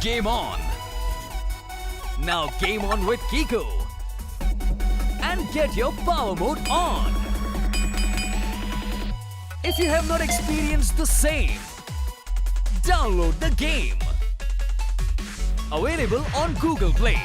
Game on! Now game on with Kiko and get your power mode on! If you have not experienced the same, download the game. Available on Google Play.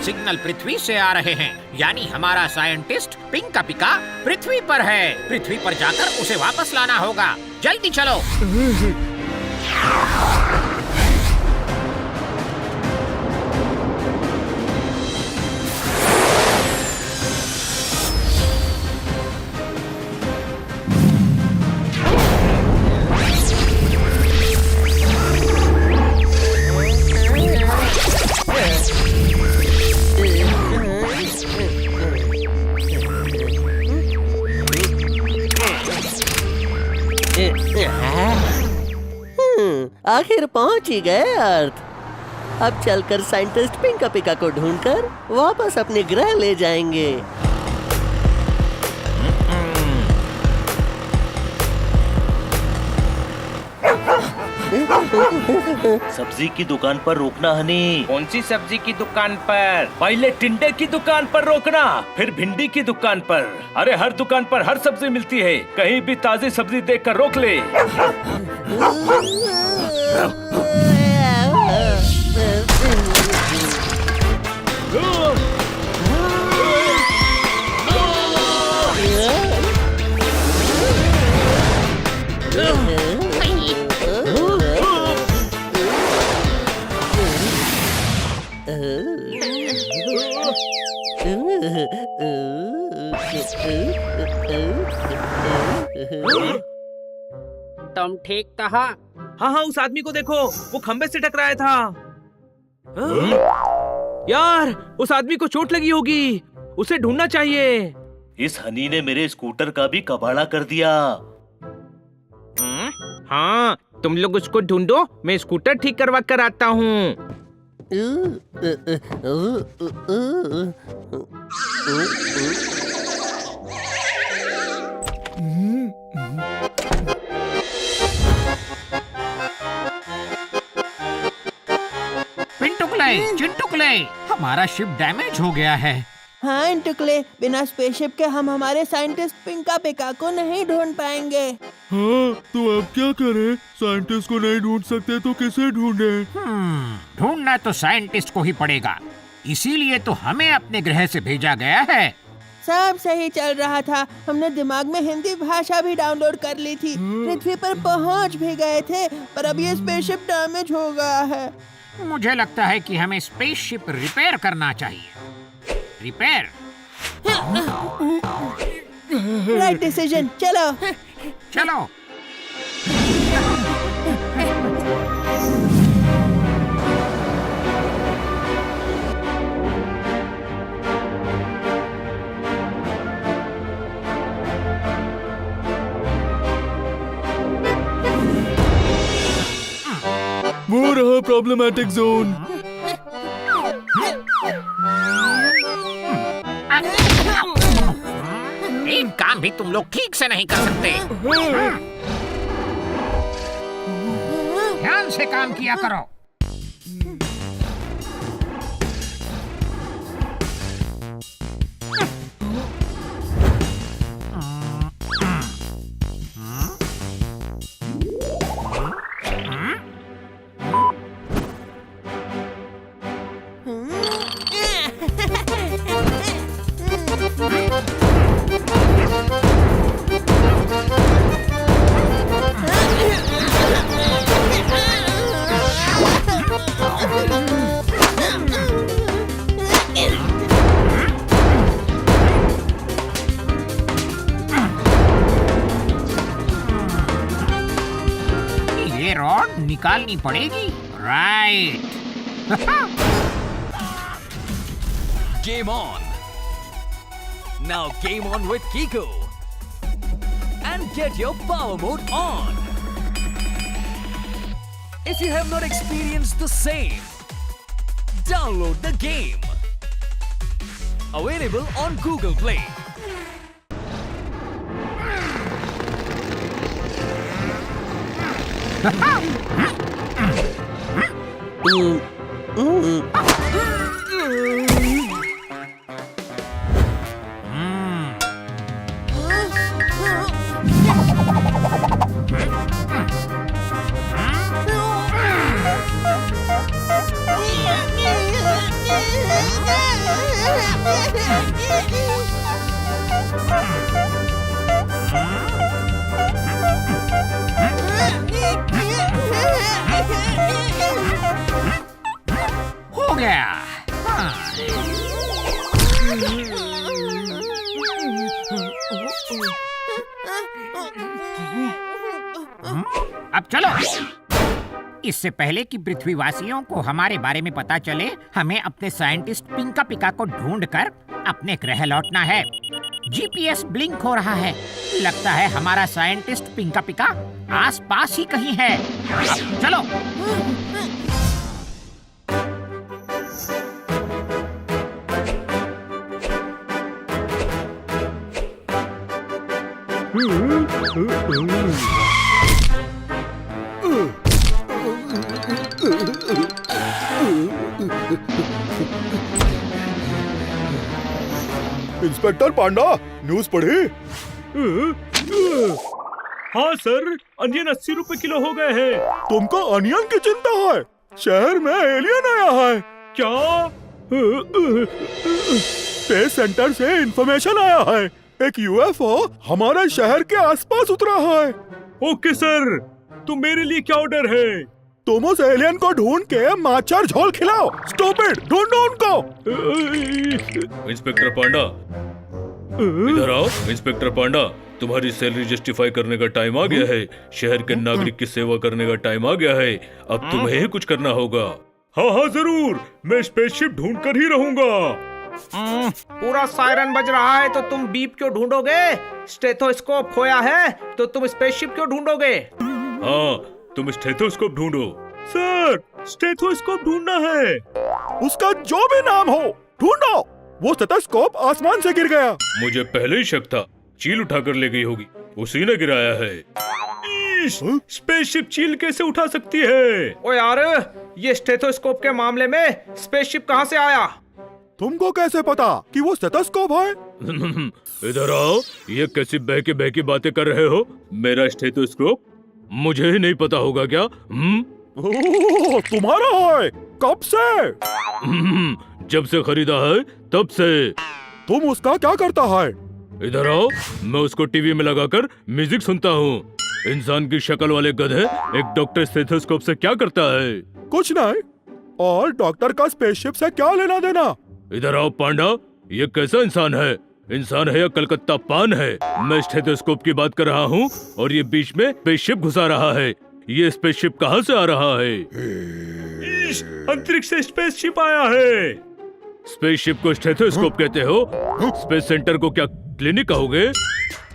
Signal पृथ्वी से आ रहे हैं, यानी हमारा scientist पिंका पिका पृथ्वी पर है। पृथ्वी पर जाकर उसे वापस लाना होगा। जल्दी चलो। आखिर पहुंच ही गए अर्थ। अब चलकर साइंटिस्ट पिंका पिका को ढूंढकर वापस अपने ग्रह ले जाएंगे। सब्जी की दुकान पर रोकना हनी। कौन सी सब्जी की दुकान पर? पहले टिंडे की दुकान पर रोकना, फिर भिंडी की दुकान पर। अरे हर दुकान पर हर सब्जी मिलती है, कहीं भी ताजी सब्जी देखकर रोक ले। तुम ठीक कहा। हाँ, उस आदमी को देखो, वो खंबे से टकराया था। यार, उस आदमी को चोट लगी होगी, उसे ढूंढना चाहिए। इस हनी ने मेरे स्कूटर का भी कबाड़ा कर दिया। हाँ, तुम लोग उसको ढूंढो, मैं स्कूटर ठीक करवा कर आता हूँ। चिंटुकले, हमारा शिप डैमेज हो गया है। हाँ इंटुकले, बिना स्पेसशिप के हम हमारे साइंटिस्ट पिंका पिका को नहीं ढूंढ पाएंगे। हाँ, तो अब क्या करें? साइंटिस्ट को नहीं ढूंढ सकते तो किसे ढूंढें? ढूंढना तो साइंटिस्ट को ही पड़ेगा, इसीलिए तो हमें अपने ग्रह से भेजा गया है। सब सही चल रहा था, हमने दिमाग में हिंदी भाषा भी डाउनलोड कर ली थी, पृथ्वी पर पहुंच भी गए थे, पर अब ये स्पेसशिप डैमेज हो गया है। मुझे लगता है कि हमें स्पेसशिप रिपेयर करना चाहिए। रिपेयर? राइट डिसीजन, चलो। चलो। वो रहा प्रॉब्लमैटिक जोन। एक काम भी तुम लोग ठीक से नहीं कर सकते। ध्यान से काम किया करो। ये रॉड निकालनी पड़ेगी। Right. Game on. Now game on with Kiko. And get your power mode on. If you have not experienced the same, download the game. Available on Google Play. हो गया। अब चलो। इससे पहले कि पृथ्वीवासियों को हमारे बारे में पता चले, हमें अपने साइंटिस्ट पिंका पिका को ढूंढकर अपने ग्रह लौटना है। जीपीएस ब्लिंक हो रहा है। लगता है हमारा साइंटिस्ट पिंका पिका आसपास ही कहीं है। अब चलो। इंस्पेक्टर पांडा, न्यूज पढ़ी? हाँ सर, अनियन 80 रुपए किलो हो गए हैं। तुमको अनियन की चिंता है? शहर में एलियन आया है। क्या? स्पेस सेंटर से इंफॉर्मेशन आया है। एक यूएफओ हमारे शहर के आसपास उतरा है। ओके सर, तो मेरे लिए क्या ऑर्डर है? तुम उस एलियन को ढूंढ के माचर झोल खिलाओ। स्टॉप इट, ढूंढो उनको। इंस्पेक्टर पांडा, इधर आओ। इंस्पेक्टर पांडा, तुम्हारी सैलरी जस्टिफाई करने का टाइम आ गया है। शहर के नागरिक की सेवा करने का टाइम आ गया है। अब तुम्हें ही कुछ करना होगा। हाँ हाँ जरूर, मैं स्पेसशिप ढूंढ कर ही रहूंगा। पूरा सायरन बज रहा है तो तुम बीप क्यों ढूंढोगे? स्टेथोस्कोप खोया है तो तुम स्पेसशिप क्यों ढूंढोगे? हाँ, तुम स्टेथोस्कोप ढूंढो। सर, स्टेथोस्कोप ढूंढना है। उसका जो भी नाम हो, ढूंढो। वो स्टेथोस्कोप आसमान से गिर गया। मुझे पहले ही शक था। चील उठाकर ले गई होगी, उसी ने गिराया है। स्पेसशिप चील कैसे उठा सकती है? ओ यार, ये स्टेथोस्कोप के मामले में स्पेसशिप कहाँ से आया? तुमको कैसे पता कि वो स्टेथोस्कोप है? इधर आओ। ये कैसी बहकी बातें कर रहे हो? मेरा स्टेथोस्कोप मुझे ही नहीं पता होगा क्या? ओह, तुम्हारा है? कब से? जब से खरीदा है तब से। तुम उसका क्या करता है? इधर आओ। मैं उसको टीवी में लगाकर म्यूजिक सुनता हूँ। इंसान की शक्ल वाले गधे एक डॉक्टर स्टेथोस्कोप से क्या करता है? कुछ नहीं। और डॉक्टर का स्पेसशिप से क्या लेना देना? इधर आओ पांडा, ये कैसा इंसान है? इंसान है या कलकत्ता पान है? मैं स्टेथोस्कोप की बात कर रहा हूँ और ये बीच में स्पेसशिप घुसा रहा है। ये स्पेसशिप कहाँ से आ रहा है? अंतरिक्ष से स्पेसशिप आया है। स्पेसशिप को स्टेथोस्कोप कहते हो? स्पेस सेंटर को क्या क्लिनिक कहोगे?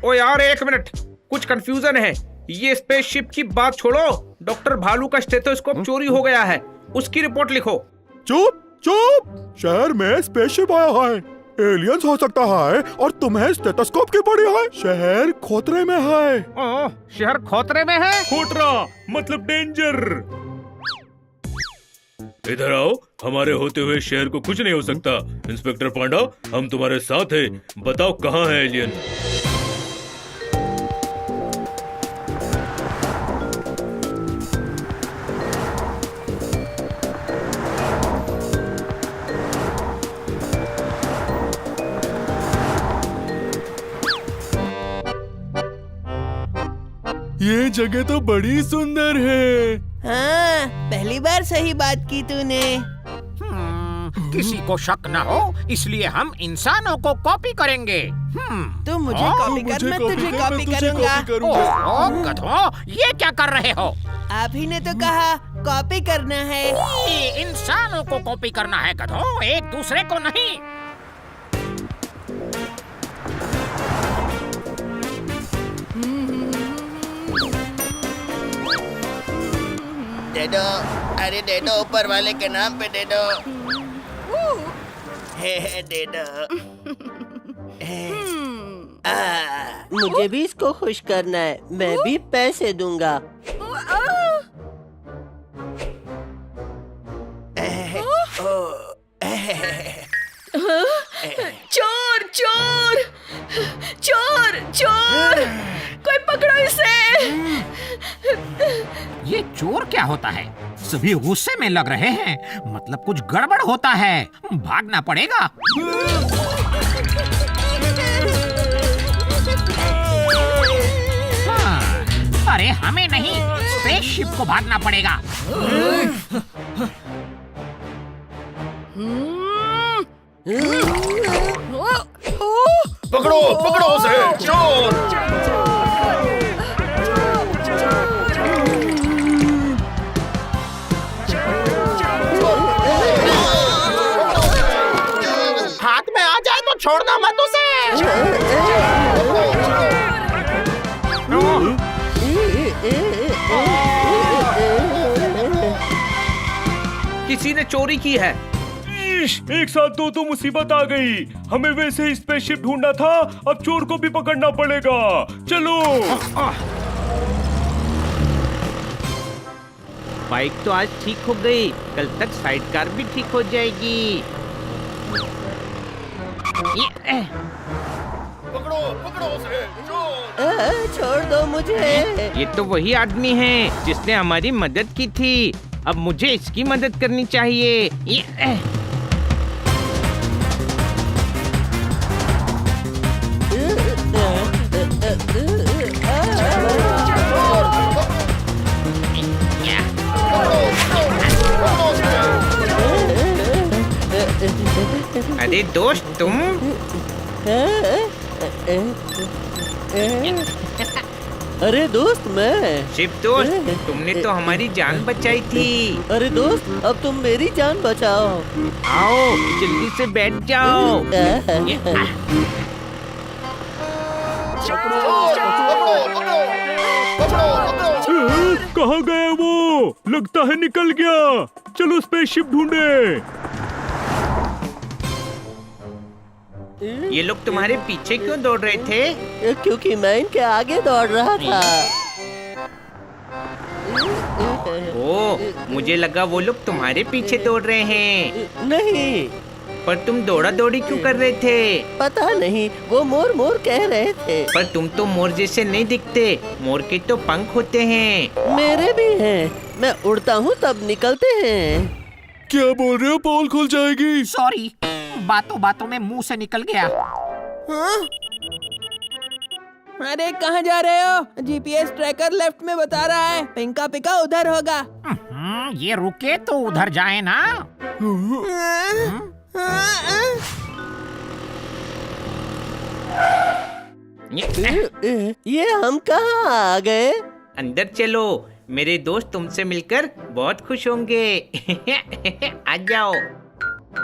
ओ यार, एक मिनट, कुछ कंफ्यूजन है। ये स्पेसशिप की बात छोड़ो। डॉक्टर भालू का स्टेथोस्कोप चोरी हो गया है, उसकी रिपोर्ट लिखो। चुप चुप। शहर में स्पेसशिप आया है। एलियंस हो सकता है और तुम्हें स्टेथोस्कोप की पड़ी है। शहर खतरे में है। ओह, शहर खतरे में है? खोटरा मतलब डेंजर। इधर आओ। हमारे होते हुए शहर को कुछ नहीं हो सकता। इंस्पेक्टर पांडा, हम तुम्हारे साथ हैं। बताओ कहाँ है एलियन? ये जगह तो बड़ी सुंदर है। हाँ, पहली बार सही बात की तूने। किसी को शक न हो इसलिए हम इंसानों को कॉपी करेंगे। तुम मुझे कॉपी कर, मैं तुझे कॉपी करूंगा। ओह गधों, ये क्या कर रहे हो? आप ही ने तो कहा कॉपी करना है। ये इंसानों को कॉपी करना है गधों, एक दूसरे को नहीं। दे दो, अरे दे दो, ऊपर वाले के नाम पे दे दो। दे दो। मुझे भी इसको खुश करना है, मैं भी पैसे दूंगा। चोर चोर चोर चोर, कोई पकड़ो इसे। ये चोर क्या होता है? सभी गुस्से में लग रहे हैं, मतलब कुछ गड़बड़ होता है। भागना पड़ेगा। हाँ, अरे हमें नहीं, स्पेसशिप को भागना पड़ेगा। पकड़ो पकड़ो उसे, चोर। हाथ में आ जाए तो छोड़ना मत उसे। किसी ने चोरी की है। एक साथ दो तो मुसीबत आ गई। हमें वैसे ही स्पेसशिप ढूंढना था, अब चोर को भी पकड़ना पड़ेगा। चलो। बाइक तो आज ठीक हो गई, कल तक साइड कार भी ठीक हो जाएगी। पकड़ो पकड़ो उसे, चोर। छोड़ दो मुझे। ये तो वही आदमी है जिसने हमारी मदद की थी। अब मुझे इसकी मदद करनी चाहिए। अरे दोस्त तुम। अरे दोस्त मैं। शिव दोस्त, तुमने तो हमारी जान बचाई थी। अरे दोस्त, अब तुम मेरी जान बचाओ। आओ जल्दी से बैठ जाओ। कहाँ गया वो? लगता है निकल गया। चलो स्पेसशिप ढूंढे। ये लोग तुम्हारे पीछे क्यों दौड़ रहे थे? क्योंकि मैं इनके आगे दौड़ रहा था। ओ, मुझे लगा वो लोग तुम्हारे पीछे दौड़ रहे हैं। नहीं। पर तुम दौड़ा दौड़ी क्यों कर रहे थे? पता नहीं, वो मोर मोर कह रहे थे। पर तुम तो मोर जैसे नहीं दिखते। मोर के तो पंख होते हैं। मेरे भी हैं। मैं उड़ता हूँ तब निकलते हैं। क्या बोल रहे हो? पोल खुल जाएगी। सॉरी, बातों बातों में मुंह से निकल गया। हाँ? अरे कहाँ जा रहे हो? जीपीएस ट्रैकर लेफ्ट में बता रहा है, पिंका पिका उधर होगा। ये रुके तो उधर जाए ना। ये हम कहाँ आ गए? अंदर चलो, मेरे दोस्त तुमसे मिलकर बहुत खुश होंगे। आ जाओ।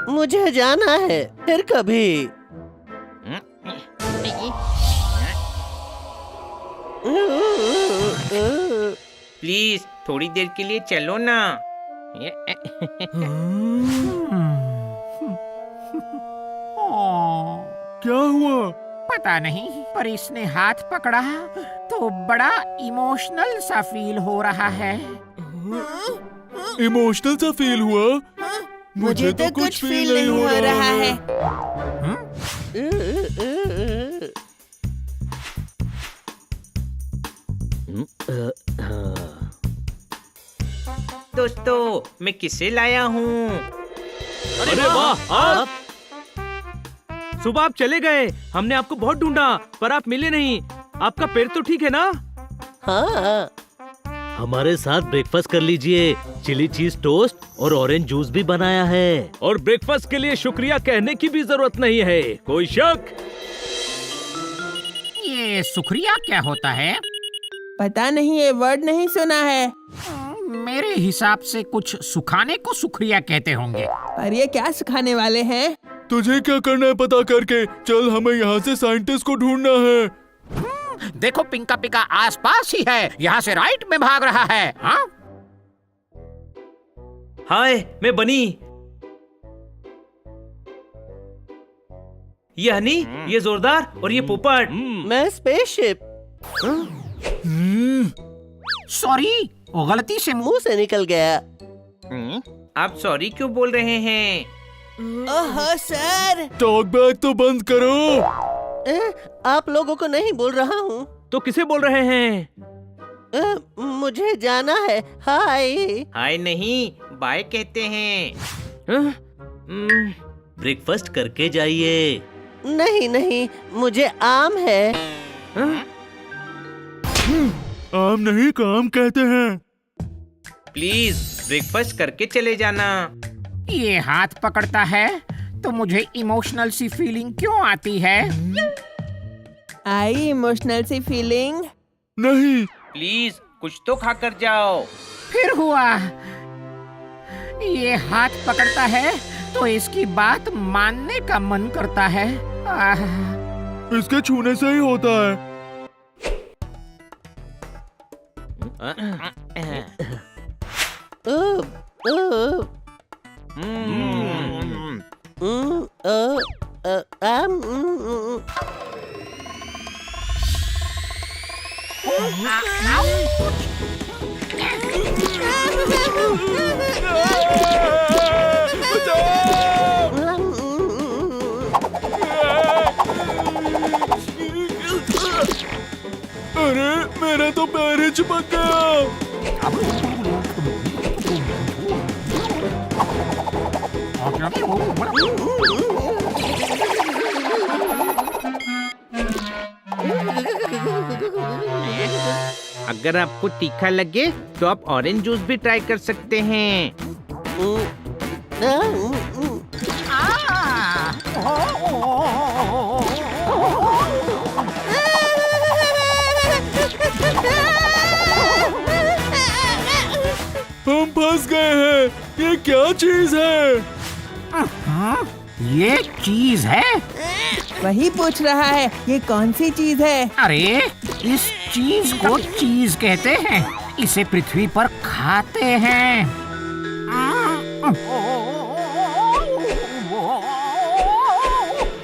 मुझे जाना है, फिर कभी। प्लीज थोड़ी देर के लिए चलो ना। क्या हुआ? पता नहीं, पर इसने हाथ पकड़ा तो बड़ा इमोशनल सा फील हो रहा है। इमोशनल सा फील हुआ? मुझे तो कुछ फील नहीं हो रहा है। दोस्तों, मैं किसे लाया हूँ? अरे वाह, आप सुबह आप चले गए। हमने आपको बहुत ढूंढा पर आप मिले नहीं। आपका पैर तो ठीक है ना? हाँ। हमारे साथ ब्रेकफास्ट कर लीजिए। चिली चीज टोस्ट और ऑरेंज जूस भी बनाया है। और ब्रेकफास्ट के लिए शुक्रिया कहने की भी जरूरत नहीं है। कोई शक? ये शुक्रिया क्या होता है? पता नहीं, ये वर्ड नहीं सुना है। मेरे हिसाब से कुछ सुखाने को शुक्रिया कहते होंगे। पर ये क्या सिखाने वाले हैं? तुझे क्या करना है पता करके चल, हमें यहाँ से साइंटिस्ट को ढूंढना है। देखो पिंका पिका आसपास ही है, यहाँ से राइट में भाग रहा है। हाँ? हाय, मैं बनी। ये हनी, ये जोरदार और ये पोपट। मैं स्पेसशिप। सॉरी, वो गलती से मुंह मुंह से निकल गया। आप सॉरी क्यों बोल रहे हैं? ओहो सर, टॉक बैक तो बंद करो। आप लोगों को नहीं बोल रहा हूँ। तो किसे बोल रहे हैं? मुझे जाना है। हाय। हाय नहीं, बाय कहते हैं। हाँ? ब्रेकफास्ट करके जाइए। नहीं नहीं, मुझे आम है। आम नहीं काम कहते हैं। प्लीज ब्रेकफास्ट करके चले जाना। ये हाथ पकड़ता है तो मुझे इमोशनल सी फीलिंग क्यों आती है? आई इमोशनल सी फीलिंग। नहीं। प्लीज कुछ तो खा कर जाओ। फिर हुआ। ये हाथ पकड़ता है तो इसकी बात मानने का मन करता है। इसके छूने से ही होता है। अरे मेरा तो पैर ही चिपक गया। अगर आपको तीखा लगे तो आप ऑरेंज जूस भी ट्राई कर सकते हैं। हम फंस गए हैं। ये क्या चीज है? ये चीज है? वही पूछ रहा है, ये कौन सी चीज है? अरे इस चीज को चीज कहते हैं। इसे पृथ्वी पर खाते हैं।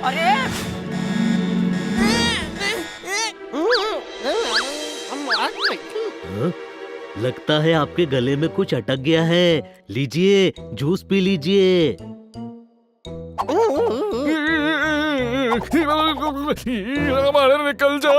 अरे हाँ? लगता है आपके गले में कुछ अटक गया है। लीजिए, जूस पी लीजिए। हमारे निकल जा।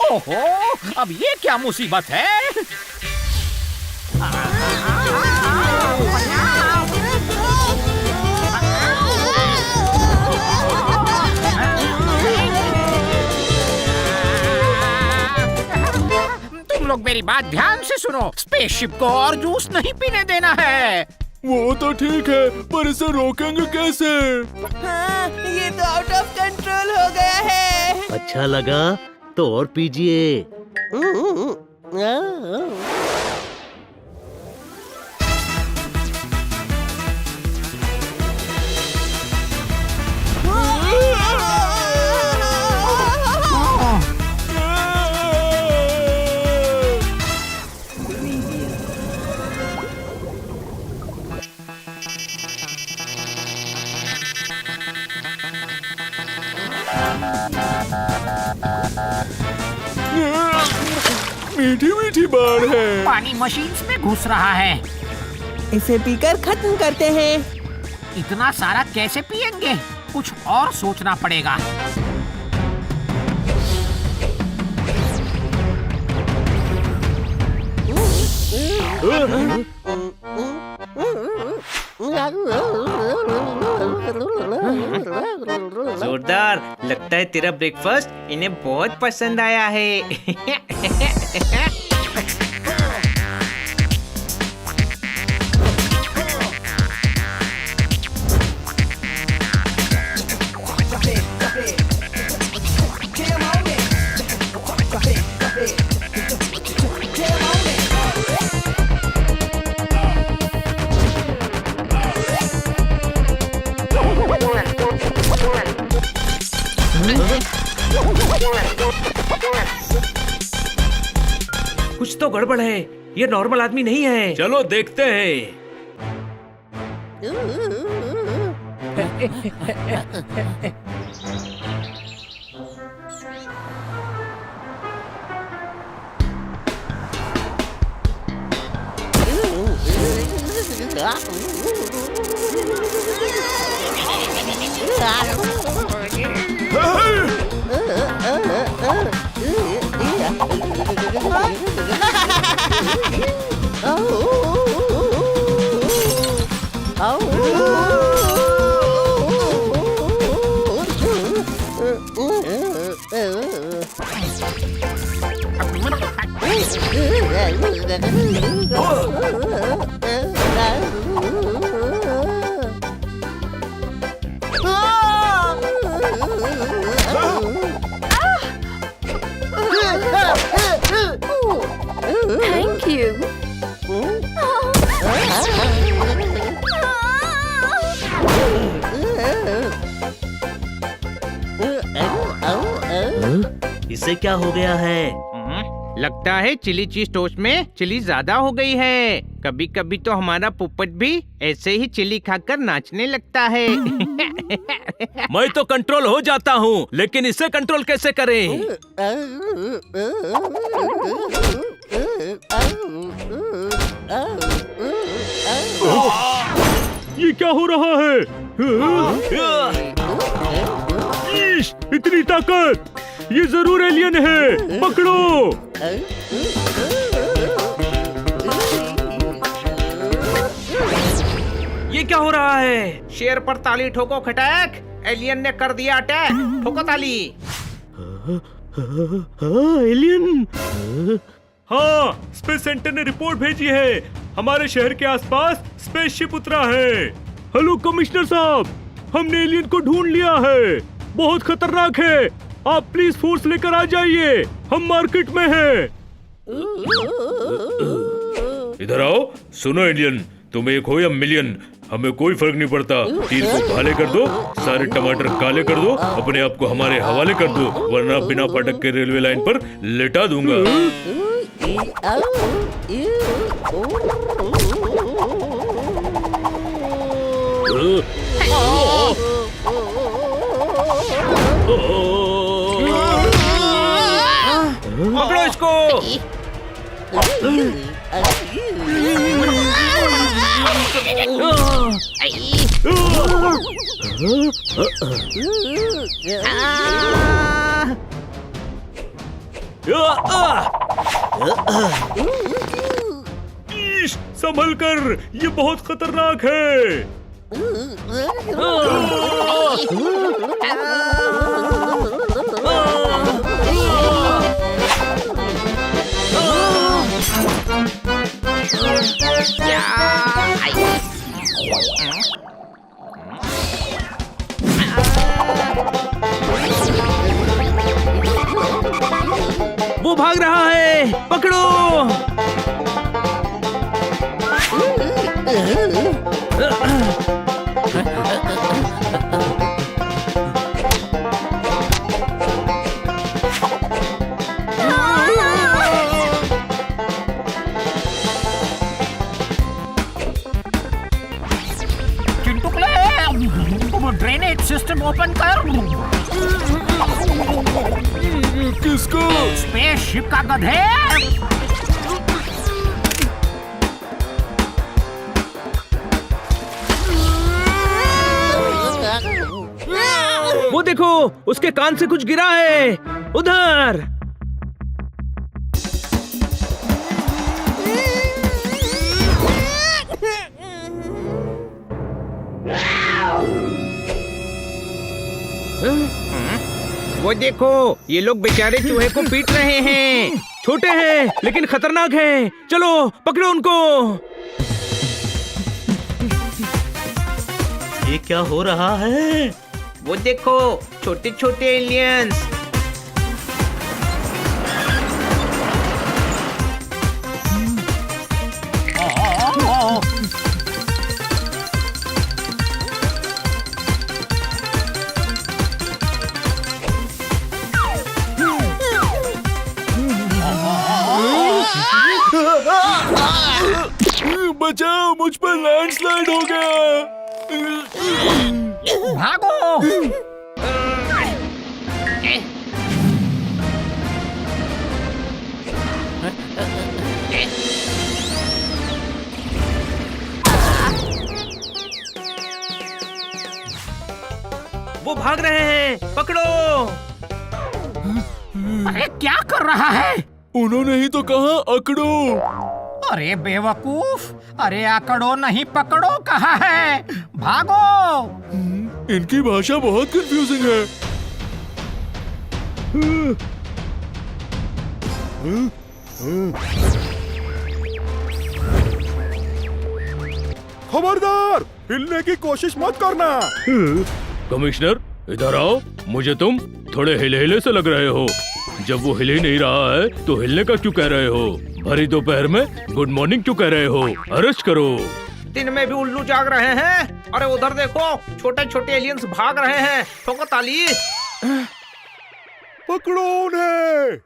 ओहो, अब ये क्या मुसीबत है? तुम लोग मेरी बात ध्यान से सुनो। स्पेसशिप को और जूस नहीं पीने देना है। वो तो ठीक है, पर इसे रोकेंगे कैसे? हाँ, ये तो आउट ऑफ कंट्रोल हो गया है। अच्छा लगा तो और पीजिए। मीठी मीठी बाढ़ है। पानी मशीन में घुस रहा है। इसे पीकर खत्म करते हैं। इतना सारा कैसे पिएंगे? कुछ और सोचना पड़ेगा। जोरदार, लगता है तेरा ब्रेकफास्ट इन्हें बहुत पसंद आया है। कुछ तो गड़बड़ है, ये नॉर्मल आदमी नहीं है। चलो देखते हैं। Thank you. इसे क्या हो गया है? लगता है चिली चीज टोस्ट में चिली ज्यादा हो गई है। कभी कभी तो हमारा पुप्पट भी ऐसे ही चिली खाकर नाचने लगता है। मैं तो कंट्रोल हो जाता हूँ, लेकिन इसे कंट्रोल कैसे करें? ये क्या हो रहा है? ईश, इतनी ताकत! ये जरूर एलियन है। पकड़ो! ये क्या हो रहा है? शेर पर ताली ठोको खटैक। एलियन ने कर दिया अटैक। ठोको ताली। हाँ, एलियन। हाँ, स्पेस सेंटर ने रिपोर्ट भेजी है। हमारे शहर के आसपास स्पेसशिप उतरा है। हेलो कमिश्नर साहब, हमने एलियन को ढूंढ लिया है। बहुत खतरनाक है। आप प्लीज फोर्स लेकर आ जाइए। हम मार्केट में हैं। इधर आओ। सुनो एलियन, तुम एक हो या मिलियन, हमें कोई फर्क नहीं पड़ता। तीर को काले कर दो, सारे टमाटर काले कर दो, अपने आप को हमारे हवाले कर दो, वरना बिना पटक के रेलवे लाइन पर लेटा दूंगा। पकड़ो इसको। संभल कर, ये बहुत खतरनाक है। वो भाग रहा है। पकड़ो। ड्रेनेज सिस्टम ओपन कर। किसको? स्पेसशिप का गधे। वो देखो, उसके कान से कुछ गिरा है। उधर। वो देखो, ये लोग बेचारे चूहे को पीट रहे हैं। छोटे हैं लेकिन खतरनाक हैं। चलो पकड़ो उनको। ये क्या हो रहा है? वो देखो, छोटे छोटे एलियंस। बचाओ, मुझ पर लैंडस्लाइड हो गया। भागो। वो भाग रहे हैं, पकड़ो। अरे क्या कर रहा है? उन्होंने ही तो कहा अकड़ो। अरे बेवकूफ, अरे आकड़ो नहीं पकड़ो कहा है। भागो। इनकी भाषा बहुत कंफ्यूजिंग है। खबरदार, हिलने की कोशिश मत करना। कमिश्नर इधर आओ। मुझे तुम थोड़े हिले हिले से लग रहे हो। जब वो हिल ही नहीं रहा है तो हिलने का क्यों कह रहे हो? भरी दोपहर में गुड मॉर्निंग क्यों कह रहे हो? अरेस्ट करो। दिन में भी उल्लू जाग रहे हैं। अरे उधर देखो, छोटे छोटे एलियंस भाग रहे हैं। ठोको ताली। पकड़ो उन्हें।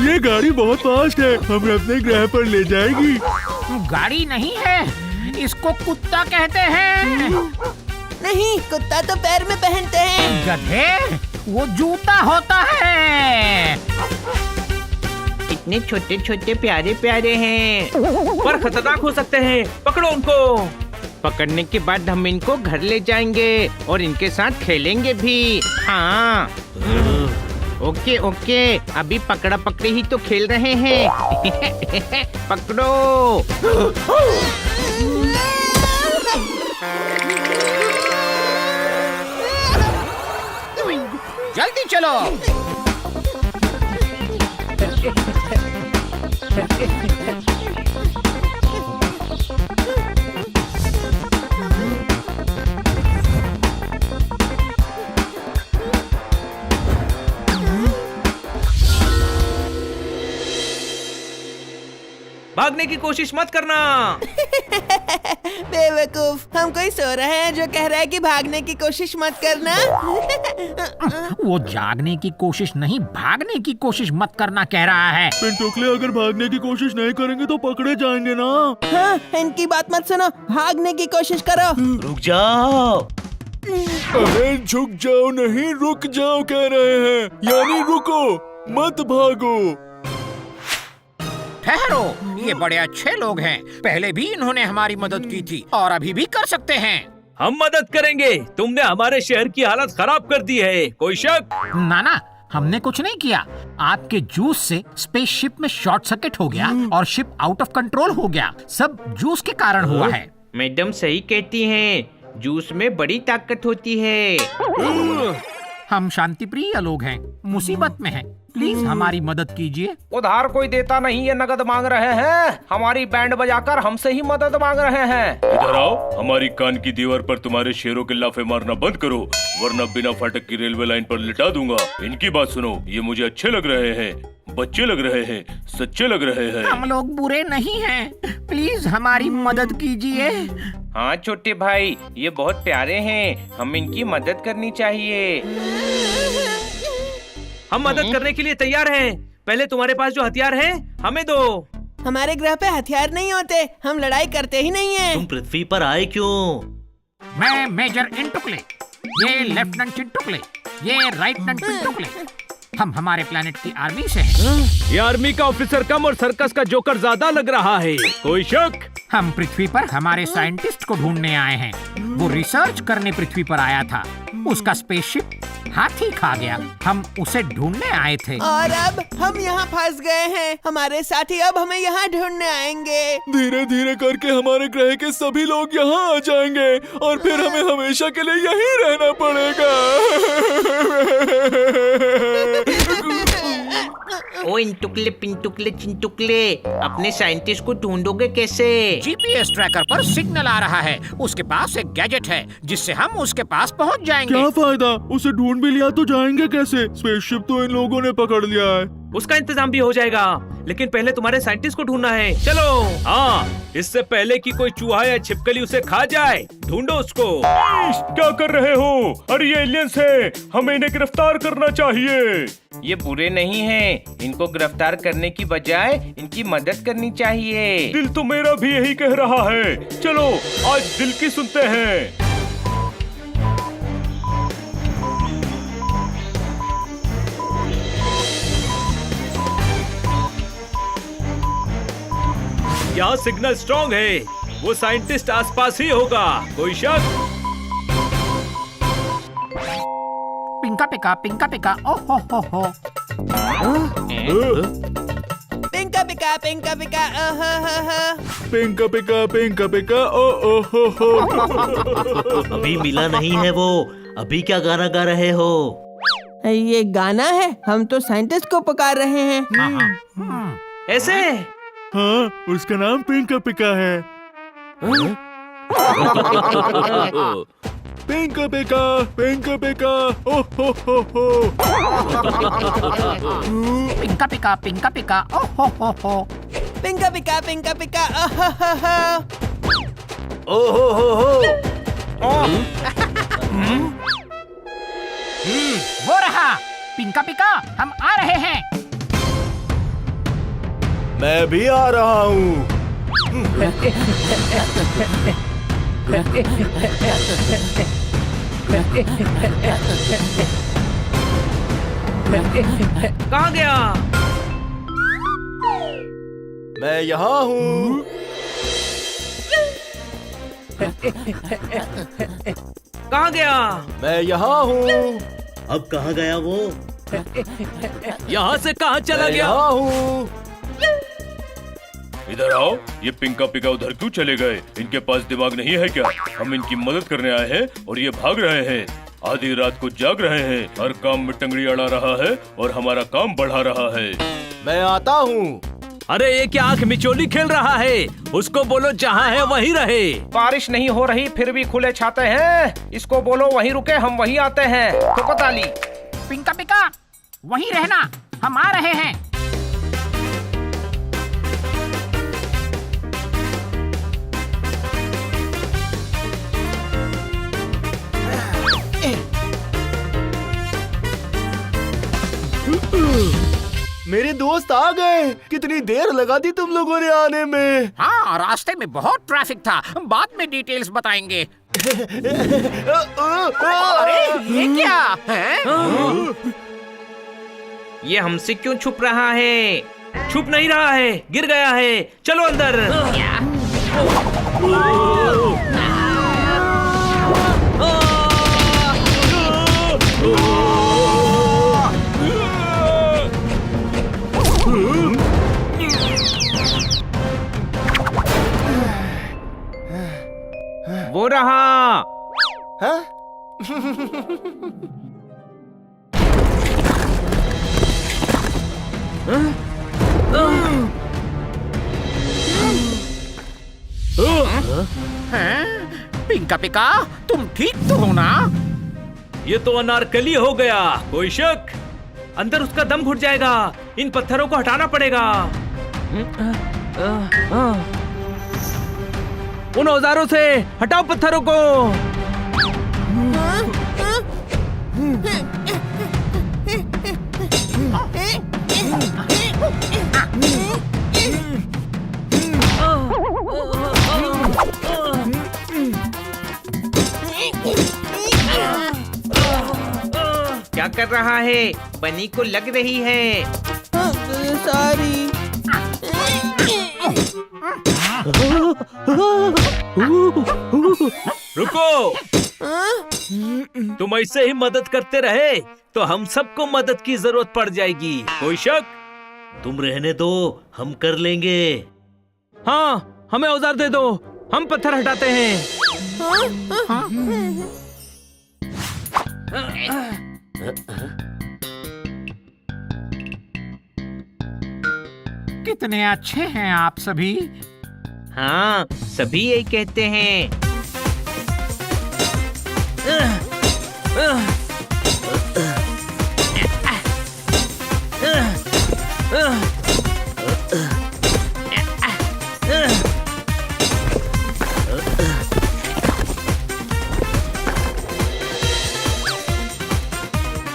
ये गाड़ी बहुत फास्ट है, हमें अपने ग्रह पर ले जाएगी। गाड़ी नहीं है, इसको कुत्ता कहते हैं। नहीं, कुत्ता तो पैर में पहनते हैं। गधे, वो जूता होता है। इतने छोटे छोटे प्यारे प्यारे हैं, पर खतरनाक हो सकते हैं। पकड़ो उनको। पकड़ने के बाद हम इनको घर ले जाएंगे और इनके साथ खेलेंगे भी। हाँ, ओके ओके, अभी पकड़ा पकड़ी ही तो खेल रहे हैं। पकड़ो। जल्दी चलो। भागने की कोशिश मत करना। बेवकूफ, हम कोई सो रहे हैं जो कह रहा है कि भागने की कोशिश मत करना। वो जागने की कोशिश नहीं, भागने की कोशिश मत करना कह रहा है। पिंटुकले, अगर भागने की कोशिश नहीं करेंगे तो पकड़े जाएंगे ना। हाँ, इनकी बात मत सुनो, भागने की कोशिश करो। रुक जाओ। अरे झुक जाओ नहीं, रुक जाओ कह रहे हैं, यानी रुको, मत भागो। ठहरो, ये बड़े अच्छे लोग हैं। पहले भी इन्होंने हमारी मदद की थी और अभी भी कर सकते हैं। हम मदद करेंगे। तुमने हमारे शहर की हालत खराब कर दी है, कोई शक? नाना, हमने कुछ नहीं किया। आपके जूस से स्पेसशिप में शॉर्ट सर्किट हो गया और शिप आउट ऑफ कंट्रोल हो गया। सब जूस के कारण हुआ है। मैडम सही कहती हैं, जूस में बड़ी ताकत होती है। हम शांति प्रिय लोग हैं, मुसीबत में हैं। प्लीज हमारी मदद कीजिए। उधार कोई देता नहीं है, नगद मांग रहे हैं। हमारी बैंड बजाकर हमसे ही मदद मांग रहे हैं। इधर आओ। हमारी कान की दीवार पर तुम्हारे शेरों के लाफे मारना बंद करो, वरना बिना फाटक की रेलवे लाइन पर लिटा दूंगा। इनकी बात सुनो, ये मुझे अच्छे लग रहे हैं, बच्चे लग रहे हैं, सच्चे लग रहे हैं। हम लोग बुरे नहीं हैं, प्लीज हमारी मदद कीजिए। हाँ छोटे भाई, ये बहुत प्यारे हैं, हम इनकी मदद करनी चाहिए। हम मदद करने के लिए तैयार हैं। पहले तुम्हारे पास जो हथियार हैं, हमें दो। हमारे ग्रह पे हथियार नहीं होते, हम लड़ाई करते ही नहीं है। तुम पृथ्वी पर आए क्यों? मैं मेजर इंटुकले, ये लेफ्टिनेंट चिंटुकले, ये राइटनेंट पिंटुकले। हम हमारे प्लेनेट की आर्मी से हैं। ये आर्मी का ऑफिसर कम और सर्कस का जोकर ज्यादा लग रहा है, कोई शक? हम पृथ्वी पर हमारे साइंटिस्ट को ढूंढने आए हैं। वो रिसर्च करने पृथ्वी पर आया था। उसका स्पेसशिप हाथी खा गया। हम उसे ढूंढने आए थे। और अब हम यहाँ फंस गए हैं। हमारे साथी अब हमें यहाँ ढूंढने आएंगे। धीरे धीरे करके हमारे ग्रह के सभी लोग यहाँ आ जाएंगे और फिर हमें हमेशा के लिए यहीं रहना पड़ेगा। ओ इन टुकले पिंटुकले चिंटुकले, अपने साइंटिस्ट को ढूंढोगे कैसे? जीपीएस ट्रैकर पर सिग्नल आ रहा है। उसके पास एक गैजेट है जिससे हम उसके पास पहुंच जाएंगे। क्या फायदा, उसे ढूंढ भी लिया तो जाएंगे कैसे? स्पेसशिप तो इन लोगों ने पकड़ लिया है। उसका इंतजाम भी हो जाएगा, लेकिन पहले तुम्हारे साइंटिस्ट को ढूंढना है। चलो। हाँ, इससे पहले कि कोई चूहा या छिपकली उसे खा जाए, ढूंढो उसको। क्या कर रहे हो? अरे ये एलियंस है, हमें इन्हें गिरफ्तार करना चाहिए। ये बुरे नहीं हैं। इनको गिरफ्तार करने की बजाय इनकी मदद करनी चाहिए। दिल तो मेरा भी यही कह रहा है। चलो आज दिल की सुनते हैं। यहाँ सिग्नल स्ट्रॉन्ग है, वो साइंटिस्ट आसपास ही होगा। कोई शक? पिंका पिका ओ हो। पिंका पिका पिंका पिका पिंका पिका ओ हो। अभी मिला नहीं है वो। अभी क्या गाना गा रहे हो? ये गाना है? हम तो साइंटिस्ट को पुकार रहे हैं। ऐसे? हाँ, उसका नाम पिंका पिका है। पिंका पिका ओ हो। पिंका पिका ओ हो। पिंका पिका ओ हो। वो रहा पिंका पिका, हम आ रहे हैं। मैं भी आ रहा हूँ। कहाँ गया? मैं यहाँ हूँ। कहाँ गया? मैं यहाँ हूँ। अब कहाँ गया वो? यहाँ से कहाँ चला मैं गया? यहाँ हूँ। इधर आओ। ये पिंका पिका उधर क्यों चले गए? इनके पास दिमाग नहीं है क्या? हम इनकी मदद करने आए हैं और ये भाग रहे हैं। आधी रात को जाग रहे हैं, हर काम में टंगड़ी अड़ा रहा है और हमारा काम बढ़ा रहा है। मैं आता हूँ। अरे ये क्या आंख मिचोली खेल रहा है? उसको बोलो जहाँ है वहीं रहे। बारिश नहीं हो रही फिर भी खुले छाते हैं। इसको बोलो वहीं रुके, हम वहीं आते हैं। ठोको ताली। पिंका पिका वहीं रहना, हम आ रहे हैं। मेरे दोस्त आ गए। कितनी देर लगा दी तुम लोगों ने आने में। हाँ, रास्ते में बहुत ट्रैफिक था, बाद में डिटेल्स बताएंगे। अरे ये क्या है? ये हमसे क्यों छुप रहा है? छुप नहीं रहा है, गिर गया है। चलो अंदर। वो रहा। हाँ? पिंका पिका तुम ठीक तो हो ना? ये तो अनारकली हो गया। कोई शक? अंदर उसका दम घुट जाएगा। इन पत्थरों को हटाना पड़ेगा। उन औजारों से हटाओ पत्थरों को। क्या कर रहा है? बनी को लग रही है। सॉरी। रुको। तुम ऐसे ही मदद करते रहे तो हम सबको मदद की जरूरत पड़ जाएगी। कोई शक? तुम रहने दो, हम कर लेंगे। हाँ, हमें औजार दे दो, हम पत्थर हटाते हैं। कितने अच्छे हैं आप सभी। हाँ, सभी यही कहते हैं।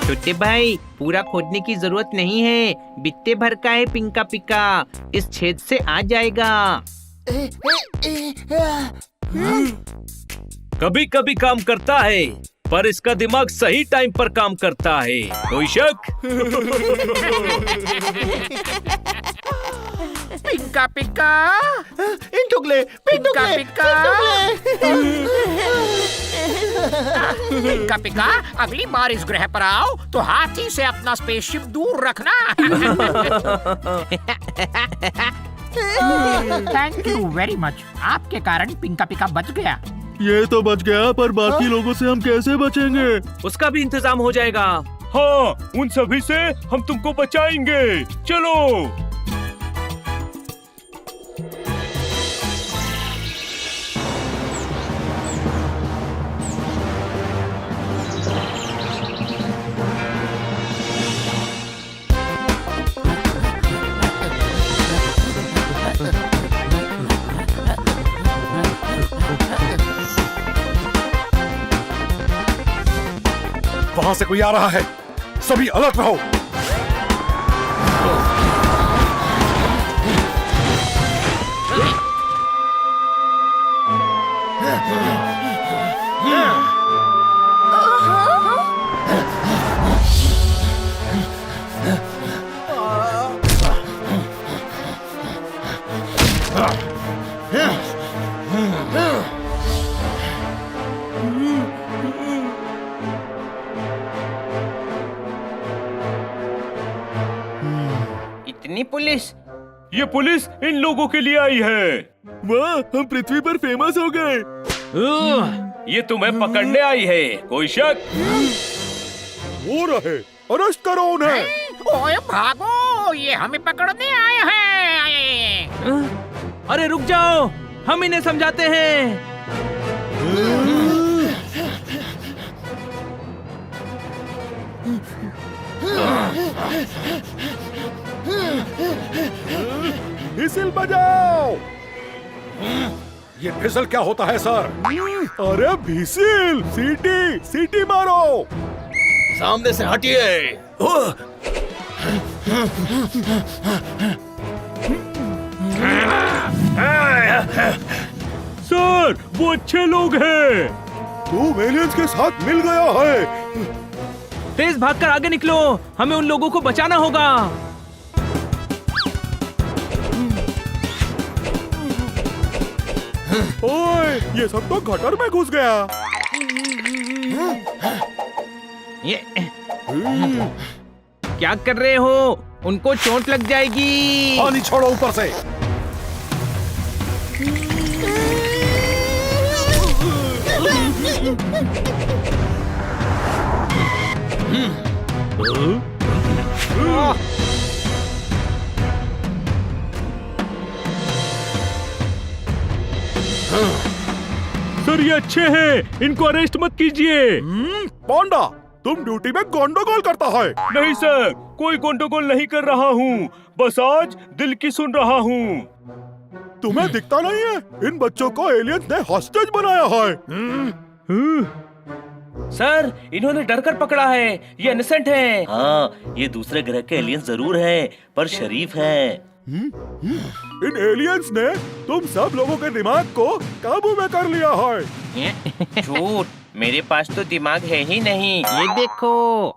छोटे भाई, पूरा खोदने की जरूरत नहीं है, बित्ते भर का है पिंका पिका, इस छेद से आ जाएगा। कभी कभी काम करता है, पर इसका दिमाग सही टाइम पर काम करता है। कोई शक? पिंका पिका, पिंटुकले, पिंका पिंटुकले, पिका, पिंका पिका, अगली बार इस ग्रह पर आओ तो हाथी से अपना स्पेसशिप दूर रखना। थैंक यू वेरी मच, आपके कारण पिंका पिका बच गया। ये तो बच गया, पर बाकी लोगों से हम कैसे बचेंगे? उसका भी इंतजाम हो जाएगा। हाँ, उन सभी से हम तुमको बचाएंगे। चलो। वहां से कोई आ रहा है, सभी अलर्ट रहो। इतनी पुलिस? ये पुलिस इन लोगों के लिए आई है। वाह, हम पृथ्वी पर फेमस हो गए। ये तुम्हें पकड़ने आई है। कोई शक? वो रहे, अरेस्ट करो उन्हें। ओए भागो, ये हमें पकड़ने आए हैं। अरे रुक जाओ, हम इन्हें समझाते हैं। व्हिसिल बजाओ। ये व्हिसिल क्या होता है सर? अरे व्हिसिल, सीटी, सीटी मारो। सामने से हटिए। सर, वो अच्छे लोग हैं। तुम एलियंस के साथ मिल गया है। तेज भागकर आगे निकलो, हमें उन लोगों को बचाना होगा। ओए, ये सब तो गटर में घुस गया। ये क्या कर रहे हो? उनको चोट लग जाएगी। पानी छोड़ो ऊपर से। सर, ये अच्छे हैं, इनको अरेस्ट मत कीजिए। पांडा, तुम ड्यूटी में गंडगोल करता है। नहीं सर, कोई गंडगोल नहीं कर रहा हूँ, बस आज दिल की सुन रहा हूँ। तुम्हें दिखता नहीं है? इन बच्चों को एलियंस ने हॉस्टेज बनाया है। सर, इन्होंने डर कर पकड़ा है, ये इनोसेंट हैं। हाँ, ये दूसरे ग्रह के एलियंस जरूर हैं, पर शरीफ हैं। इन एलियंस ने तुम सब लोगों के दिमाग को काबू में कर लिया है। झूठ, मेरे पास तो दिमाग है ही नहीं। ये देखो।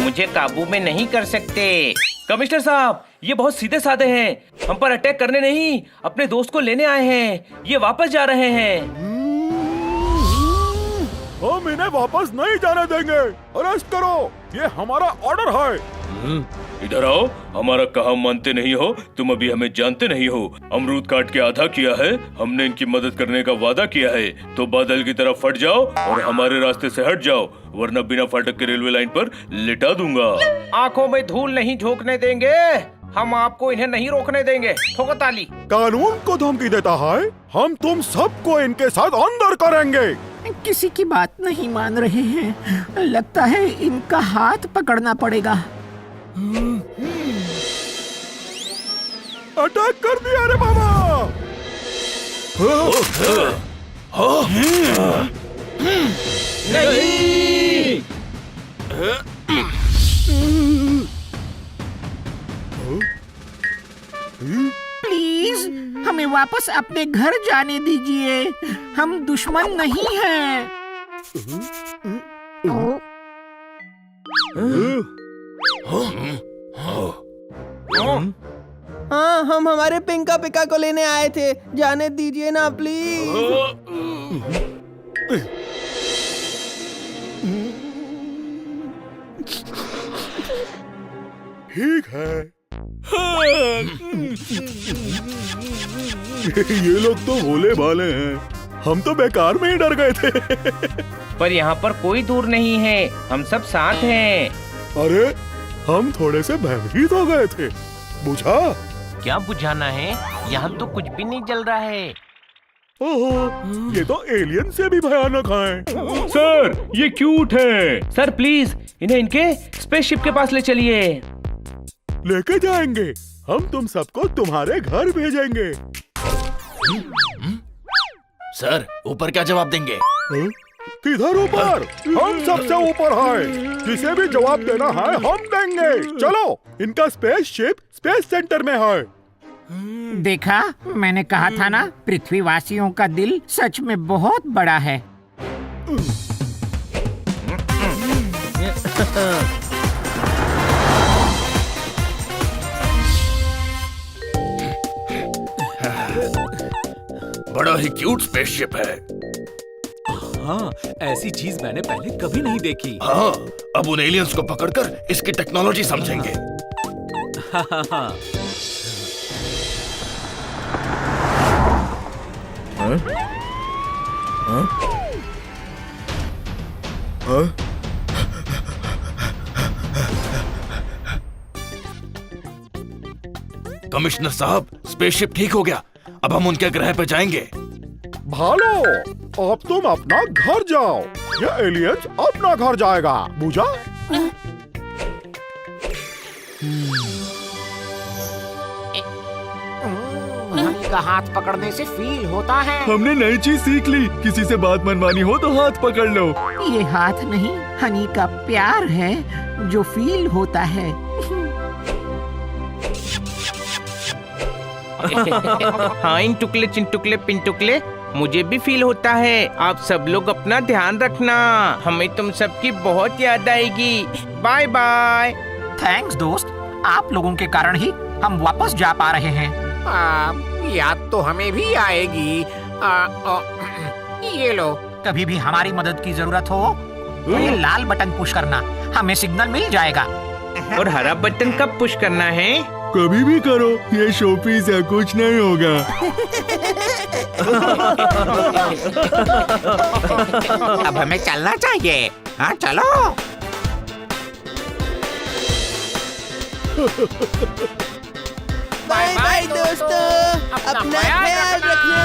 मुझे काबू में नहीं कर सकते। कमिश्नर साहब, ये बहुत सीधे साधे हैं, हम पर अटैक करने नहीं, अपने दोस्त को लेने आए हैं। ये वापस जा रहे हैं। हम इन्हें वापस नहीं जाने देंगे। अरेस्ट करो, ये हमारा ऑर्डर है। इधर आओ। हमारा कहा मानते नहीं हो। तुम अभी हमें जानते नहीं हो। अमरूद काट के आधा किया है। हमने इनकी मदद करने का वादा किया है, तो बादल की तरह फट जाओ और हमारे रास्ते से हट जाओ, वरना बिना फाटक के रेलवे लाइन पर लिटा दूंगा। आंखों में धूल नहीं झोंकने देंगे। हम आपको इन्हें नहीं रोकने देंगे। ठोको ताली। कानून को धमकी देता है। हम तुम सबको इनके साथ अंदर करेंगे। किसी की बात नहीं मान रहे हैं। लगता है इनका हाथ पकड़ना पड़ेगा। अटैक कर दिया रे बाबा। नहीं। प्लीज हमें वापस अपने घर जाने दीजिए। हम दुश्मन नहीं हैं। हाँ, हम हमारे पिंका पिका को लेने आए थे। जाने दीजिए ना प्लीज। ठीक है। ये लोग तो भोले भाले हैं। हम तो बेकार में ही डर गए थे। पर यहाँ पर कोई दूर नहीं है। हम सब साथ हैं। अरे हम थोड़े से भयभीत हो गए थे। बुझा? क्या बुझाना है? यहाँ तो कुछ भी नहीं जल रहा है। ओहो, ये तो एलियन से भी भयानक है। सर ये क्यूट है। सर प्लीज इन्हें इनके स्पेसशिप के पास ले चलिए। लेके जाएंगे। हम तुम सबको तुम्हारे घर भेजेंगे। सर ऊपर क्या जवाब देंगे? किधर ऊपर? हम सबसे ऊपर हैं। जिसे भी जवाब देना है हम देंगे। चलो, इनका स्पेसशिप स्पेस सेंटर में है। देखा, मैंने कहा था ना, पृथ्वीवासियों का दिल सच में बहुत बड़ा है। बड़ा ही क्यूट स्पेसशिप है। हाँ, ऐसी चीज मैंने पहले कभी नहीं देखी। हाँ, अब उन एलियंस को पकड़कर इसकी टेक्नोलॉजी समझेंगे। कमिश्नर साहब, स्पेसशिप ठीक हो गया। अब हम उनके ग्रह पे जाएंगे। भालो, अब तुम अपना घर जाओ। ये एलियंस अपना घर जाएगा। बुझा? हनी का हाथ पकड़ने से फील होता है। हमने नई चीज सीख ली। किसी से बात मनवानी हो तो हाथ पकड़ लो। ये हाथ नहीं, हनी का प्यार है जो फील होता है। हाँ, इन टुकले चिंटुकले पिंटुकले, मुझे भी फील होता है। आप सब लोग अपना ध्यान रखना। हमें तुम सबकी बहुत याद आएगी। Bye bye. थैंक्स दोस्त, आप लोगों के कारण ही हम वापस जा पा रहे हैं। याद तो हमें भी आएगी। ये लो, कभी भी हमारी मदद की जरूरत हो तो ये लाल बटन पुश करना, हमें सिग्नल मिल जाएगा। और हरा बटन कब पुश करना है? कभी भी करो, ये शोपीस है, कुछ नहीं होगा। अब हमें चलना चाहिए। हाँ चलो। बाय बाय दोस्तों, अपना ख्याल रखना।